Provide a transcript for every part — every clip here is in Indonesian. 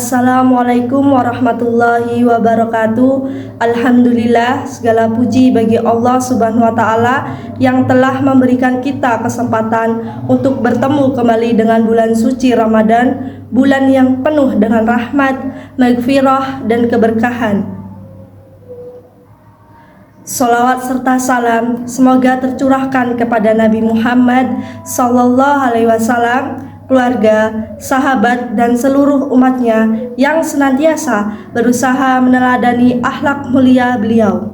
Assalamualaikum warahmatullahi wabarakatuh. Alhamdulillah, segala puji bagi Allah Subhanahu wa Ta'ala yang telah memberikan kita kesempatan untuk bertemu kembali dengan bulan suci Ramadan, bulan yang penuh dengan rahmat, maghfirah, dan keberkahan. Salawat serta salam semoga tercurahkan kepada Nabi Muhammad Sallallahu Alaihi Wasallam, keluarga, sahabat, dan seluruh umatnya yang senantiasa berusaha meneladani akhlak mulia beliau.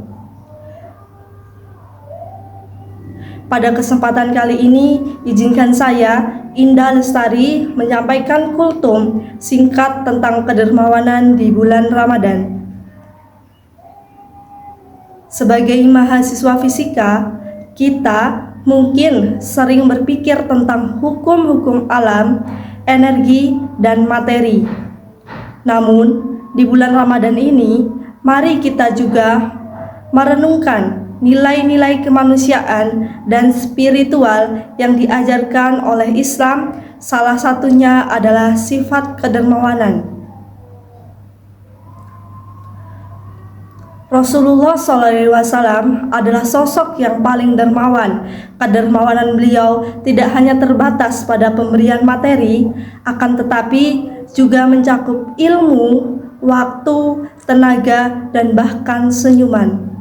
Pada kesempatan kali ini, izinkan saya, Indah Lestari, menyampaikan kultum singkat tentang kedermawanan di bulan Ramadan. Sebagai mahasiswa fisika, kita mungkin sering berpikir tentang hukum-hukum alam, energi, dan materi. Namun, di bulan Ramadan ini, mari kita juga merenungkan nilai-nilai kemanusiaan dan spiritual yang diajarkan oleh Islam. Salah satunya adalah sifat kedermawanan. Rasulullah SAW adalah sosok yang paling dermawan. Kedermawanan beliau tidak hanya terbatas pada pemberian materi, akan tetapi juga mencakup ilmu, waktu, tenaga, dan bahkan senyuman.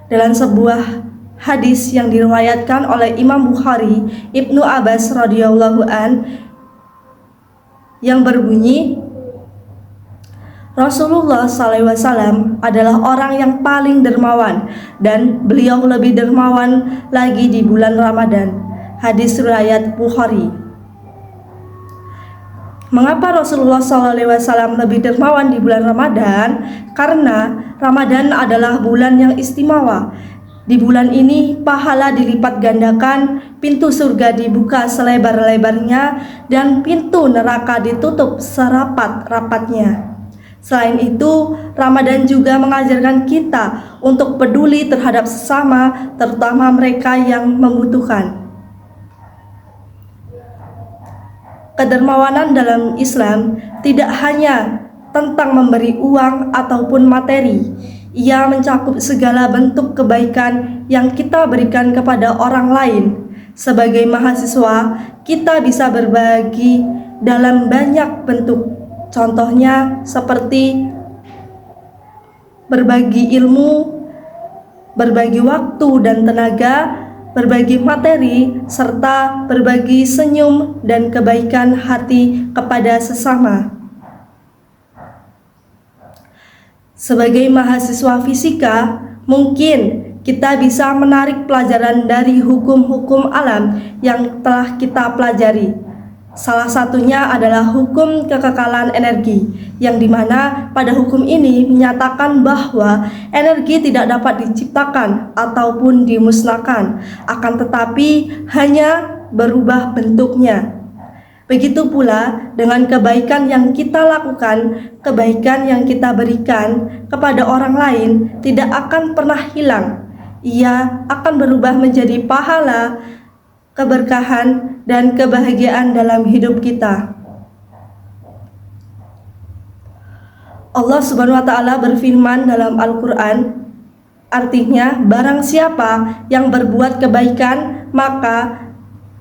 Dalam sebuah hadis yang diriwayatkan oleh Imam Bukhari, Ibnu Abbas radhiyallahu an, yang berbunyi, Rasulullah SAW adalah orang yang paling dermawan, dan beliau lebih dermawan lagi di bulan Ramadan. Hadis riwayat Bukhari. Mengapa Rasulullah SAW lebih dermawan di bulan Ramadan? Karena Ramadan adalah bulan yang istimewa. Di bulan ini pahala dilipat gandakan, pintu surga dibuka selebar-lebarnya, dan pintu neraka ditutup serapat-rapatnya. Selain itu, Ramadan juga mengajarkan kita untuk peduli terhadap sesama, terutama mereka yang membutuhkan. Kedermawanan dalam Islam tidak hanya tentang memberi uang ataupun materi. Ia mencakup segala bentuk kebaikan yang kita berikan kepada orang lain. Sebagai mahasiswa, kita bisa berbagi dalam banyak bentuk. Contohnya seperti berbagi ilmu, berbagi waktu dan tenaga, berbagi materi, serta berbagi senyum dan kebaikan hati kepada sesama. Sebagai mahasiswa fisika, mungkin kita bisa menarik pelajaran dari hukum-hukum alam yang telah kita pelajari. Salah satunya adalah hukum kekekalan energi, yang dimana pada hukum ini menyatakan bahwa energi tidak dapat diciptakan ataupun dimusnahkan, akan tetapi hanya berubah bentuknya. Begitu pula dengan kebaikan yang kita lakukan, kebaikan yang kita berikan kepada orang lain tidak akan pernah hilang. Ia akan berubah menjadi pahala, keberkahan, dan kebahagiaan dalam hidup kita. Allah Subhanahu wa Ta'ala berfirman dalam Al-Quran, artinya barang siapa yang berbuat kebaikan maka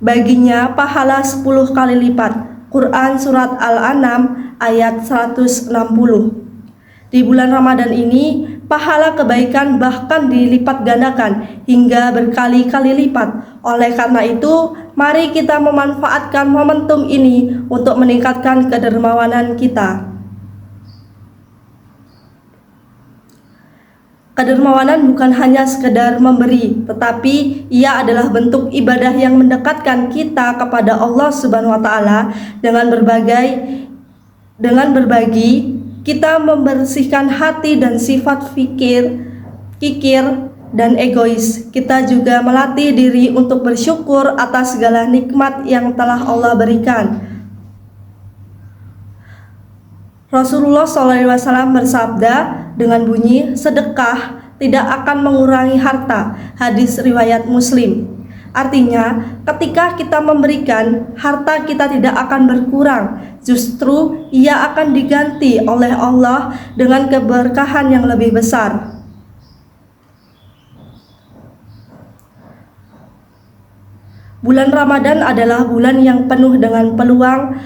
baginya pahala 10 kali lipat. Quran Surat Al-An'am ayat 160. Di bulan Ramadan ini, pahala kebaikan bahkan dilipat gandakan hingga berkali-kali lipat. Oleh karena itu, mari kita memanfaatkan momentum ini untuk meningkatkan kedermawanan kita. Kedermawanan bukan hanya sekedar memberi, tetapi ia adalah bentuk ibadah yang mendekatkan kita kepada Allah Subhanahu wa Ta'ala. Dengan berbagi, kita membersihkan hati dan sifat kikir, dan egois. Kita juga melatih diri untuk bersyukur atas segala nikmat yang telah Allah berikan. Rasulullah SAW bersabda dengan bunyi, sedekah tidak akan mengurangi harta. Hadis riwayat Muslim. Artinya, ketika kita memberikan, harta kita tidak akan berkurang. justru ia akan diganti oleh Allah dengan keberkahan yang lebih besar. Bulan Ramadan adalah bulan yang penuh dengan peluang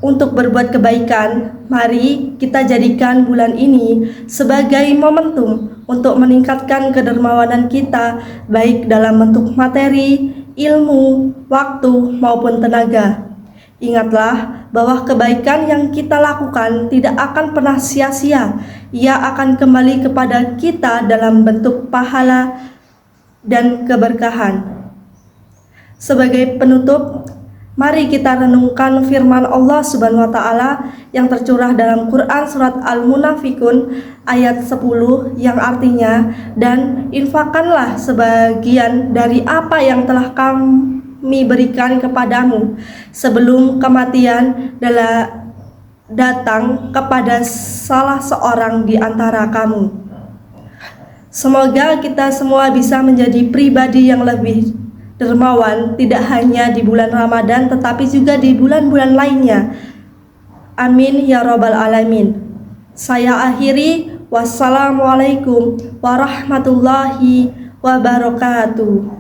untuk berbuat kebaikan. Mari kita jadikan bulan ini sebagai momentum untuk meningkatkan kedermawanan kita, baik dalam bentuk materi, ilmu, waktu, maupun tenaga. Ingatlah bahwa kebaikan yang kita lakukan tidak akan pernah sia-sia. Ia akan kembali kepada kita dalam bentuk pahala dan keberkahan. Sebagai penutup, mari kita renungkan firman Allah Subhanahu wa taala yang tercurah dalam Quran surat Al-Munafikun ayat 10 yang artinya, dan infakkanlah sebagian dari apa yang telah kami berikan kepadamu sebelum kematian datang kepada salah seorang di antara kamu. Semoga kita semua bisa menjadi pribadi yang lebih dermawan, tidak hanya di bulan Ramadan tetapi juga di bulan-bulan lainnya. Amin ya rabbal alamin. Saya akhiri, wassalamualaikum warahmatullahi wabarakatuh.